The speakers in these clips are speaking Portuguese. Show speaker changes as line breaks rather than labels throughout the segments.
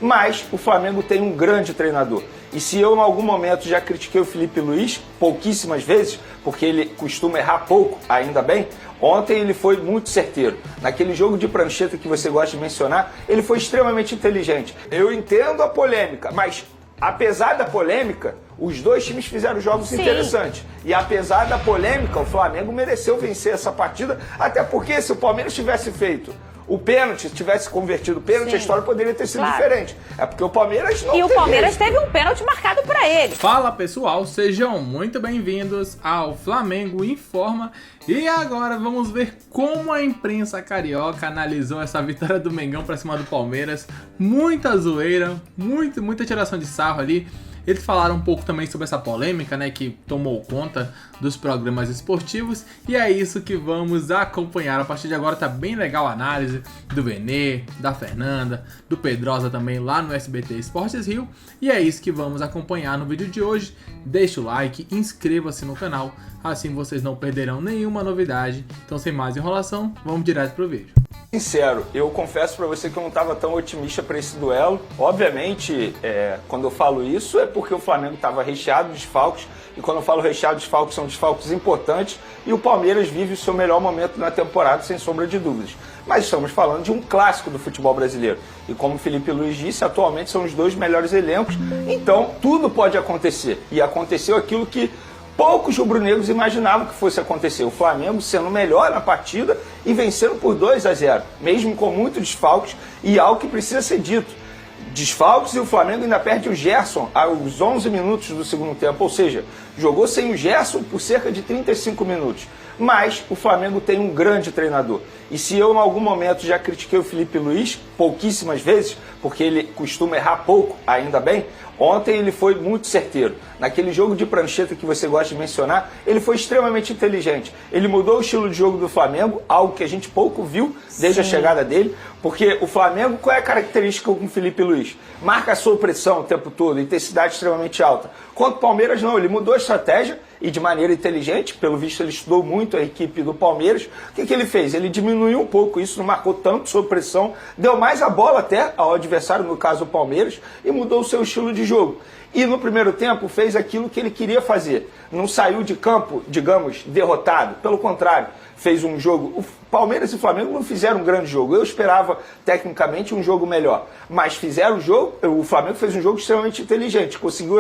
Mas o Flamengo tem um grande treinador. E se eu, em algum momento, já critiquei o Felipe Luiz, pouquíssimas vezes, porque ele costuma errar pouco, ainda bem, ontem ele foi muito certeiro. Naquele jogo de prancheta que você gosta de mencionar, ele foi extremamente inteligente. Eu entendo a polêmica, mas apesar da polêmica, os dois times fizeram jogos interessantes. E apesar da polêmica, o Flamengo mereceu vencer essa partida, até porque se o Palmeiras tivesse feito o pênalti, tivesse convertido o pênalti, a história poderia ter sido diferente. É porque o Palmeiras não
E o Palmeiras teve um pênalti marcado pra ele.
Fala pessoal, sejam muito bem-vindos ao Flamengo Informa. E agora vamos ver como a imprensa carioca analisou essa vitória do Mengão pra cima do Palmeiras. Muita zoeira, muita tiração de sarro ali. Eles falaram um pouco também sobre essa polêmica, né, que tomou conta dos programas esportivos. E é isso que vamos acompanhar. A partir de agora tá bem legal a análise do Benê, da Fernanda, do Pedrosa também lá no SBT Esportes Rio. E é isso que vamos acompanhar no vídeo de hoje. Deixa o like, inscreva-se no canal, assim vocês não perderão nenhuma novidade. Então sem mais enrolação, vamos direto pro vídeo.
Sincero, eu confesso pra você que eu não estava tão otimista para esse duelo. Obviamente, quando eu falo isso é porque o Flamengo estava recheado de desfalques, e quando eu falo recheado de desfalques, são desfalques importantes, e o Palmeiras vive o seu melhor momento na temporada, sem sombra de dúvidas. Mas estamos falando de um clássico do futebol brasileiro. E como o Felipe Luiz disse, atualmente são os dois melhores elencos, então tudo pode acontecer. E aconteceu aquilo que poucos rubro-negros imaginavam que fosse acontecer. O Flamengo sendo melhor na partida e vencendo por 2-0, mesmo com muitos desfalques, e algo que precisa ser dito. Desfalques, e o Flamengo ainda perde o Gerson aos 11 minutos do segundo tempo, ou seja, jogou sem o Gerson por cerca de 35 minutos. Mas o Flamengo tem um grande treinador. E se eu, em algum momento, já critiquei o Felipe Luiz, pouquíssimas vezes, porque ele costuma errar pouco, ainda bem, ontem ele foi muito certeiro. Naquele jogo de prancheta que você gosta de mencionar, ele foi extremamente inteligente. Ele mudou o estilo de jogo do Flamengo, algo que a gente pouco viu desde a chegada dele, porque o Flamengo, qual é a característica com o Felipe Luiz? Marca a sua pressão o tempo todo, intensidade extremamente alta. Quanto o Palmeiras não, ele mudou a estratégia e de maneira inteligente, pelo visto ele estudou muito a equipe do Palmeiras. O que ele fez? Ele diminuiu um pouco isso, não marcou tanto sob pressão, deu mais a bola até ao adversário, no caso o Palmeiras, e mudou o seu estilo de jogo. E no primeiro tempo fez aquilo que ele queria fazer. Não saiu de campo, digamos, derrotado. Pelo contrário, fez um jogo... O Palmeiras e o Flamengo não fizeram um grande jogo. Eu esperava, tecnicamente, um jogo melhor. Mas fizeram o jogo... O Flamengo fez um jogo extremamente inteligente. Conseguiu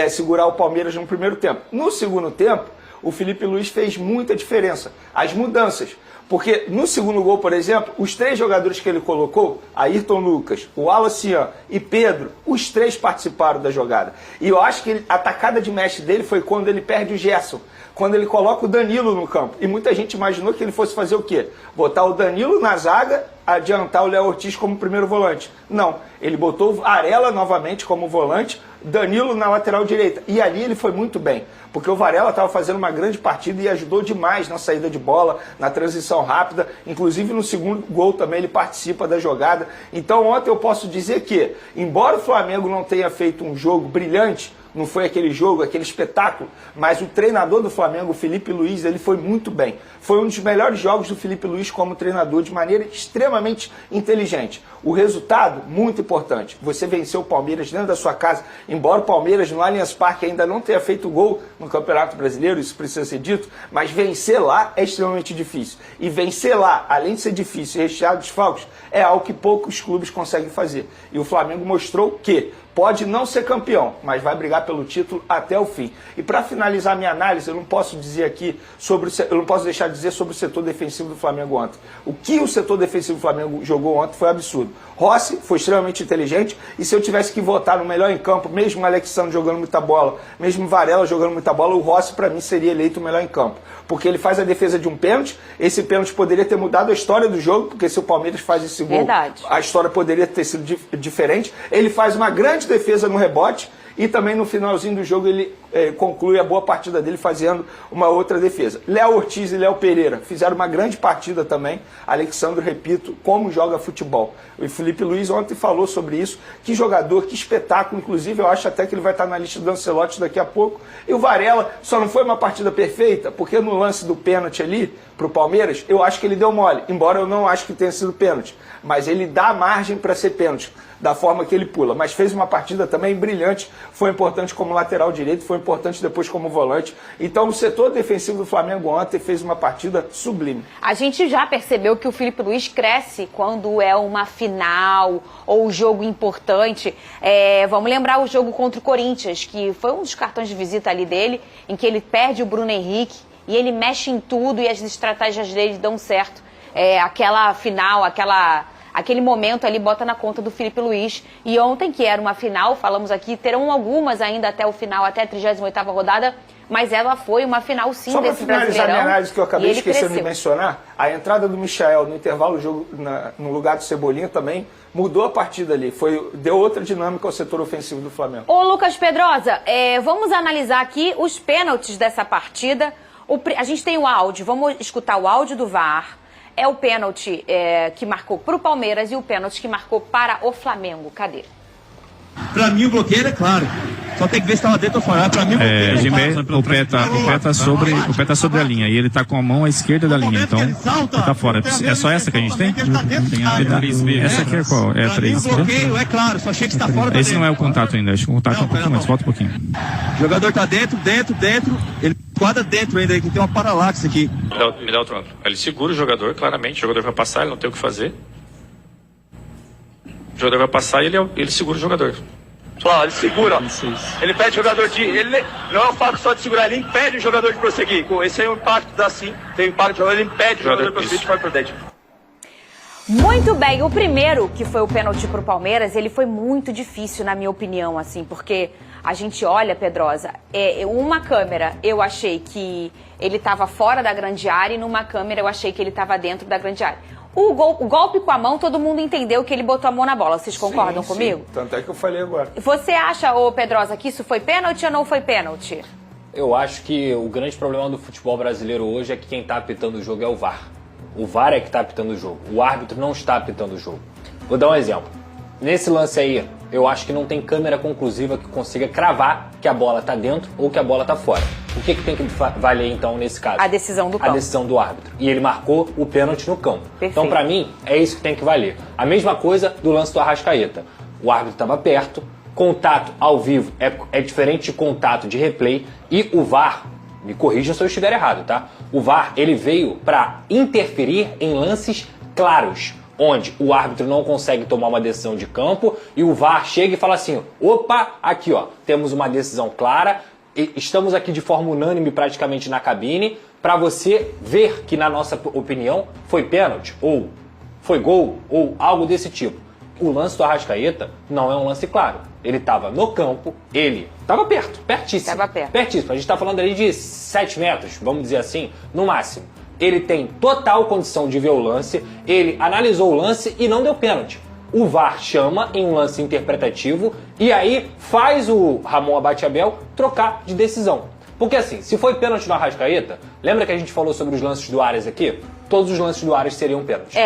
segurar o Palmeiras no primeiro tempo. No segundo tempo, o Felipe Luiz fez muita diferença. As mudanças. Porque no segundo gol, por exemplo, os 3 jogadores que ele colocou, Ayrton Lucas, o Wallace e Pedro, os 3 participaram da jogada. E eu acho que a tacada de mestre dele foi quando ele perde o Gerson, quando ele coloca o Danilo no campo. E muita gente imaginou que ele fosse fazer o quê? Botar o Danilo na zaga, adiantar o Léo Ortiz como primeiro volante. Não, ele botou o Varela novamente como volante, Danilo na lateral direita. E ali ele foi muito bem, porque o Varela estava fazendo uma grande partida e ajudou demais na saída de bola, na transição rápida. Inclusive no segundo gol também ele participa da jogada. Então ontem eu posso dizer que, embora o Flamengo não tenha feito um jogo brilhante, não foi aquele jogo, aquele espetáculo, mas o treinador do Flamengo, o Felipe Luiz, ele foi muito bem. Foi um dos melhores jogos do Felipe Luiz como treinador, de maneira extremamente inteligente. O resultado, muito importante. Você venceu o Palmeiras dentro da sua casa, embora o Palmeiras no Allianz Parque ainda não tenha feito gol no Campeonato Brasileiro, isso precisa ser dito, mas vencer lá é extremamente difícil. E vencer lá, além de ser difícil e recheado de desfalques, é algo que poucos clubes conseguem fazer. E o Flamengo mostrou que pode não ser campeão, mas vai brigar pelo título até o fim. E para finalizar minha análise, eu não posso deixar de dizer sobre o setor defensivo do Flamengo ontem. O que o setor defensivo do Flamengo jogou ontem foi absurdo. Rossi foi extremamente inteligente, e se eu tivesse que votar no melhor em campo, mesmo o Alexandre jogando muita bola, mesmo o Varela jogando muita bola, o Rossi para mim seria eleito o melhor em campo. Porque ele faz a defesa de um pênalti, esse pênalti poderia ter mudado a história do jogo, porque se o Palmeiras faz esse gol, a história poderia ter sido diferente. Ele faz uma grande defesa no rebote, e também no finalzinho do jogo ele conclui a boa partida dele fazendo uma outra defesa. Léo Ortiz e Léo Pereira fizeram uma grande partida também. Alexandre, repito, como joga futebol. O Felipe Luiz ontem falou sobre isso. Que jogador, que espetáculo. Inclusive, eu acho até que ele vai estar na lista do Ancelotti daqui a pouco. E o Varela só não foi uma partida perfeita, porque no lance do pênalti ali, pro Palmeiras, eu acho que ele deu mole. Embora eu não acho que tenha sido pênalti. Mas ele dá margem para ser pênalti, da forma que ele pula. Mas fez uma partida também brilhante. Foi importante como lateral direito, foi importante depois como volante. Então o setor defensivo do Flamengo ontem fez uma partida sublime.
A gente já percebeu que o Felipe Luiz cresce quando é uma final ou um jogo importante. Vamos lembrar o jogo contra o Corinthians, que foi um dos cartões de visita ali dele, em que ele perde o Bruno Henrique e ele mexe em tudo e as estratégias dele dão certo. Aquela final, aquele momento ali bota na conta do Felipe Luiz. E ontem, que era uma final, falamos aqui, terão algumas ainda até o final, até a 38ª rodada, mas ela foi uma final sim desse Brasileirão. Só para finalizar a minha análise, que eu acabei esquecendo de mencionar, a entrada do Michael no intervalo do jogo, no lugar do Cebolinha também, mudou a partida ali, deu outra dinâmica ao setor ofensivo do Flamengo. Ô Lucas Pedrosa, vamos analisar aqui os pênaltis dessa partida. A gente tem o áudio, vamos escutar o áudio do VAR. É o pênalti que marcou para o Palmeiras e o pênalti que marcou para o Flamengo. Cadê?
Pra mim o bloqueio é claro. Só tem que ver se estava dentro ou fora. Pra mim o bloqueio claro.
O pé tá sobre a linha e ele tá com a mão à esquerda da linha, então ele tá fora. É só essa que a gente tem? Essa aqui é qual? É a 3.
O bloqueio é claro, só achei que está fora.
Esse não é o contato ainda, acho que o contato é um pouquinho antes, volta um pouquinho.
O jogador tá dentro, ele quadra dentro ainda, que tem uma paralaxe aqui.
Me dá outro ângulo. Ele segura o jogador, claramente, o jogador vai passar, ele não tem o que fazer. O jogador vai passar e ele segura o jogador.
Pessoal, ele segura, ó. Ele pede o jogador ele não é o fato só de segurar, ele impede o jogador de prosseguir. Esse é o impacto da sim. Tem o impacto do jogador, ele impede o jogador de prosseguir e vai pro dentro.
Muito bem, o primeiro, que foi o pênalti pro Palmeiras, ele foi muito difícil, na minha opinião, assim, porque a gente olha, Pedrosa, uma câmera eu achei que ele estava fora da grande área e numa câmera eu achei que ele estava dentro da grande área. O golpe com a mão, todo mundo entendeu que ele botou a mão na bola. Vocês concordam comigo?
Sim. Tanto é que eu falei agora.
Você acha, Pedrosa, que isso foi pênalti ou não foi pênalti?
Eu acho que o grande problema do futebol brasileiro hoje é que quem está apitando o jogo é o VAR. O VAR é que está apitando o jogo. O árbitro não está apitando o jogo. Vou dar um exemplo. Nesse lance aí, eu acho que não tem câmera conclusiva que consiga cravar que a bola está dentro ou que a bola está fora. O que tem que valer, então, nesse caso?
A decisão do campo.
A decisão do árbitro. E ele marcou o pênalti no campo.
Perfeito.
Então, pra mim, é isso que tem que valer. A mesma coisa do lance do Arrascaeta. O árbitro estava perto, contato ao vivo é diferente de contato de replay, e o VAR, me corrija se eu estiver errado, tá? O VAR, ele veio para interferir em lances claros, onde o árbitro não consegue tomar uma decisão de campo e o VAR chega e fala assim, opa, aqui ó, temos uma decisão clara, estamos aqui de forma unânime praticamente na cabine, para você ver que na nossa opinião foi pênalti, ou foi gol, ou algo desse tipo. O lance do Arrascaeta não é um lance claro. Ele estava no campo, ele estava perto, pertíssimo.
Estava perto.
Pertíssimo. A gente está falando ali de 7 metros, vamos dizer assim, no máximo. Ele tem total condição de ver o lance, ele analisou o lance e não deu pênalti. O VAR chama em um lance interpretativo e aí faz o Ramon Abate-Abel trocar de decisão. Porque assim, se foi pênalti no Arrascaeta, lembra que a gente falou sobre os lances do Ares aqui? Todos os lances do Ares seriam pênalti.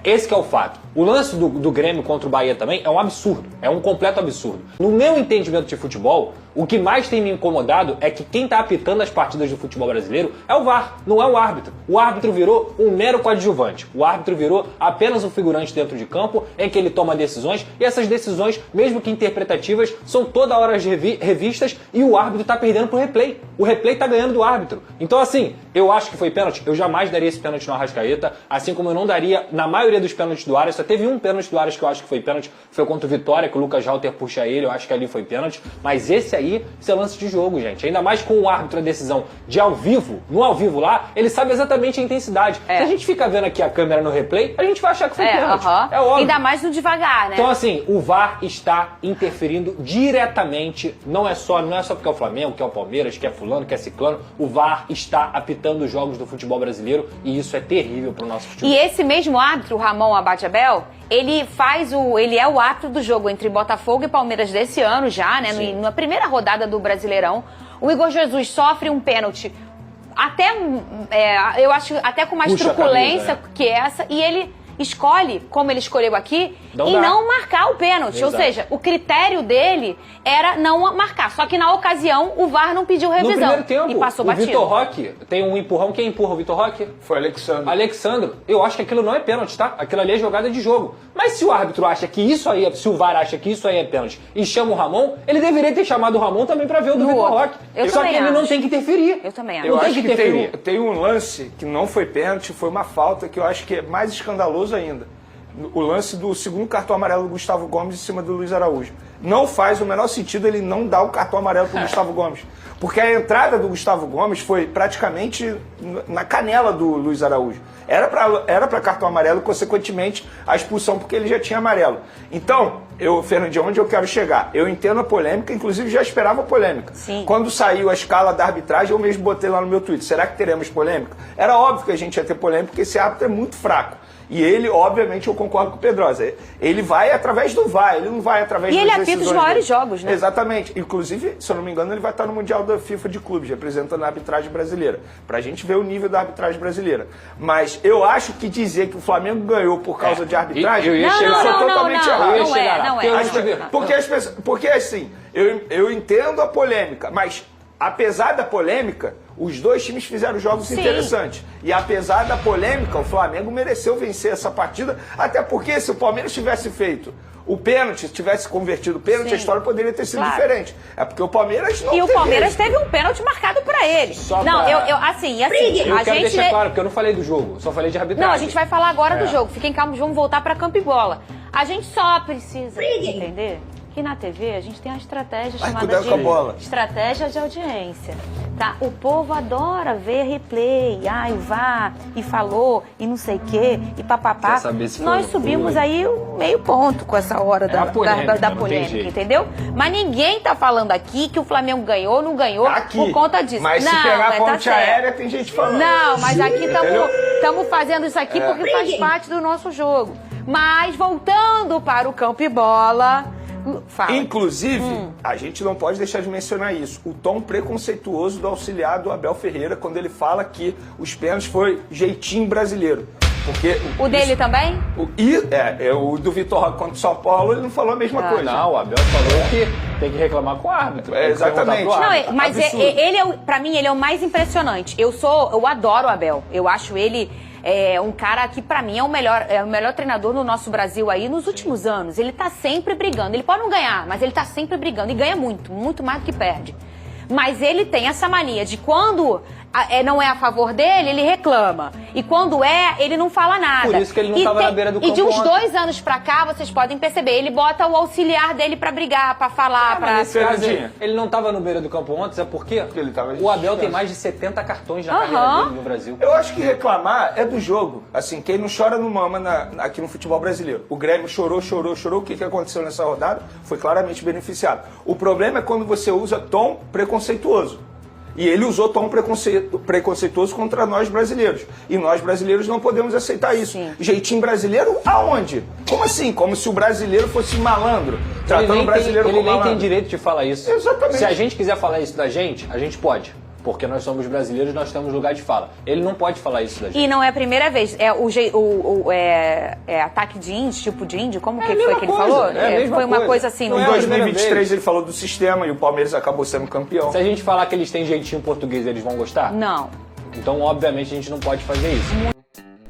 Esse que é o fato. O lance do Grêmio contra o Bahia também é um absurdo. É um completo absurdo. No meu entendimento de futebol, o que mais tem me incomodado é que quem está apitando as partidas do futebol brasileiro é o VAR, não é o árbitro. O árbitro virou um mero coadjuvante. O árbitro virou apenas um figurante dentro de campo em que ele toma decisões e essas decisões, mesmo que interpretativas, são toda hora revistas e o árbitro está perdendo pro replay. O replay está ganhando do árbitro. Então assim, eu acho que foi pênalti. Eu jamais daria esse pênalti no Arrascaeta, assim como eu não daria na maioria dos pênaltis do Ares. Só teve um pênalti do Ares que eu acho que foi pênalti, foi contra o Vitória, que o Lucas Halter puxa ele, eu acho que ali foi pênalti. Mas esse aí, isso é lance de jogo, gente. Ainda mais com o árbitro a decisão de ao vivo, no ao vivo lá, ele sabe exatamente a intensidade. Se a gente fica vendo aqui a câmera no replay, a gente vai achar que foi pênalti. É óbvio.
Ainda mais no devagar, né?
Então assim, o VAR está interferindo diretamente, não é só porque é o Flamengo, que é o Palmeiras, que é fulano, que é ciclano, o VAR está apitando os jogos do futebol brasileiro e isso é terrível pro nosso futebol.
E esse mesmo árbitro, o Ramon Abate-Abel, Abel, ele é o árbitro do jogo entre Botafogo e Palmeiras desse ano já, né? Na primeira rodada do Brasileirão. O Igor Jesus sofre um pênalti até, eu acho, até com mais truculência que essa, e ele escolhe, como ele escolheu aqui, não marcar o pênalti. Exato. Ou seja, o critério dele era não marcar. Só que na ocasião o VAR não pediu revisão.
No primeiro tempo,
e passou batido.
O Vitor Roque tem um empurrão. Quem empurra o Vitor Roque?
Foi Alexandre.
Alexandre. Eu acho que aquilo não é pênalti, tá? Aquilo ali é jogada de jogo. Mas se o árbitro acha que isso aí, se o VAR acha que isso aí é pênalti e chama o Ramon, ele deveria ter chamado o Ramon também pra ver o do Vitor Roque. Só que ele não tem que interferir.
Eu também acho.
Eu acho que tem um lance que não foi pênalti, foi uma falta que eu acho que é mais escandaloso ainda. O lance do segundo cartão amarelo do Gustavo Gomes em cima do Luiz Araújo. Não faz o menor sentido ele não dar o cartão amarelo pro Gustavo Gomes. Porque a entrada do Gustavo Gomes foi praticamente na canela do Luiz Araújo. Era pra cartão amarelo, consequentemente, a expulsão, porque ele já tinha amarelo. Então, Fernandinho, onde eu quero chegar? Eu entendo a polêmica, inclusive já esperava a polêmica.
Sim.
Quando saiu a escala da arbitragem, eu mesmo botei lá no meu Twitter. Será que teremos polêmica? Era óbvio que a gente ia ter polêmica, porque esse árbitro é muito fraco. E ele, obviamente, eu concordo com o Pedrosa. Ele vai através do VAR, ele não vai através das decisões.
E ele apita os maiores jogos, né?
Exatamente. Inclusive, se eu não me engano, ele vai estar no Mundial da FIFA de Clubes, representando a arbitragem brasileira. Pra gente ver o nível da arbitragem brasileira. Mas eu acho que dizer que o Flamengo ganhou por causa de arbitragem,
eu ia
chegar
lá.
totalmente errado.
Não é.
Porque assim, eu entendo a polêmica, mas apesar da polêmica, os dois times fizeram jogos interessantes. E apesar da polêmica, o Flamengo mereceu vencer essa partida, até porque se o Palmeiras tivesse feito o pênalti, tivesse convertido o pênalti, a história poderia ter sido diferente. É porque o Palmeiras não
E o Palmeiras teve um pênalti marcado pra ele.
Eu quero deixar claro, porque eu não falei do jogo, só falei de arbitragem.
Não, a gente vai falar agora do jogo. Fiquem calmos, vamos voltar pra campo e bola. A gente só precisa entender que na TV a gente tem uma estratégia chamada de estratégia de audiência, tá? O povo adora ver replay, o VAR, e falou, e não sei o quê, e papapá. Nós subimos aí meio ponto com essa hora da polêmica, entendeu? Mas ninguém tá falando aqui que o Flamengo ganhou ou não ganhou por conta disso.
Mas se pegar a ponte aérea, tem gente falando.
Não, mas aqui estamos fazendo isso aqui porque faz parte do nosso jogo. Mas voltando para o campo e bola... Fala.
Inclusive, a gente não pode deixar de mencionar isso. O tom preconceituoso do auxiliar do Abel Ferreira, quando ele fala que os pênaltis foi jeitinho brasileiro. Porque
o dele também?
O do Vitor Roque contra o São Paulo, ele não falou a mesma coisa.
Não, o Abel falou que tem que reclamar com o árbitro.
Exatamente.
Não, mas pra mim, ele é o mais impressionante. Eu adoro o Abel. Eu acho ele... um cara que pra mim é o melhor treinador no nosso Brasil aí nos últimos anos. Ele tá sempre brigando. Ele pode não ganhar, mas ele tá sempre brigando. E ganha muito, muito mais do que perde. Mas ele tem essa mania de quando não é a favor dele, ele reclama. E quando ele não fala nada.
Por isso que ele não tava na beira do campo.
E de uns 2 anos pra cá, vocês podem perceber, ele bota o auxiliar dele pra brigar, pra falar.
Nesse caso, ele não tava no beira do campo ontem, sabe por quê?
O
Abel tem mais de 70 cartões na carreira dele no Brasil.
Eu acho que reclamar é do jogo. Assim, quem não chora não mama aqui no futebol brasileiro. O Grêmio chorou. O que aconteceu nessa rodada? Foi claramente beneficiado. O problema é quando você usa tom preconceituoso. E ele usou tom preconceituoso contra nós brasileiros. E nós brasileiros não podemos aceitar isso.
Sim.
Jeitinho brasileiro aonde? Como assim? Como se o brasileiro fosse malandro. Tratando o brasileiro como malandro.
Ele nem tem direito de falar isso.
Exatamente.
Se a gente quiser falar isso da gente, a gente pode. Porque nós somos brasileiros, nós temos lugar de fala. Ele não pode falar isso da gente.
E não é a primeira vez. Ataque de índio, tipo de índio, como que foi que ele falou? Foi uma coisa assim.
Em 2023 ele falou do sistema e o Palmeiras acabou sendo campeão.
Se a gente falar que eles têm jeitinho português, eles vão gostar?
Não.
Então, obviamente, a gente não pode fazer isso.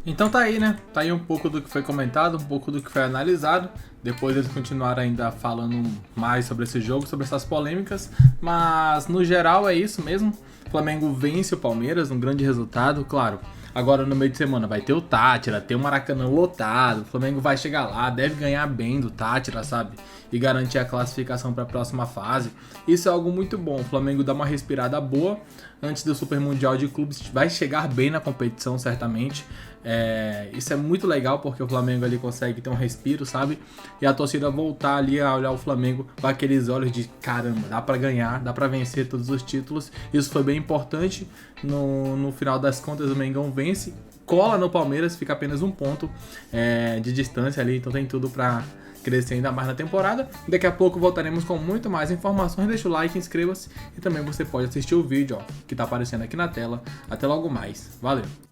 Então tá aí, né? Tá aí um pouco do que foi comentado, um pouco do que foi analisado. Depois eles continuaram ainda falando mais sobre esse jogo, sobre essas polêmicas. Mas, no geral, é isso mesmo. O Flamengo vence o Palmeiras, um grande resultado, claro. Agora no meio de semana vai ter o Tátira, tem o Maracanã lotado, o Flamengo vai chegar lá, deve ganhar bem do Tátira, sabe? E garantir a classificação para a próxima fase. Isso é algo muito bom, o Flamengo dá uma respirada boa antes do Super Mundial de Clubes, vai chegar bem na competição certamente. Isso é muito legal porque o Flamengo ali consegue ter um respiro, sabe? E a torcida voltar ali a olhar o Flamengo com aqueles olhos de caramba, dá pra ganhar, dá pra vencer todos os títulos. Isso foi bem importante. No final das contas o Mengão vence cola no Palmeiras, fica apenas 1 ponto de distância ali, então tem tudo pra crescer ainda mais na temporada. Daqui a pouco voltaremos com muito mais informações. Deixa o like, inscreva-se e também você pode assistir o vídeo que tá aparecendo aqui na tela. Até logo mais. Valeu!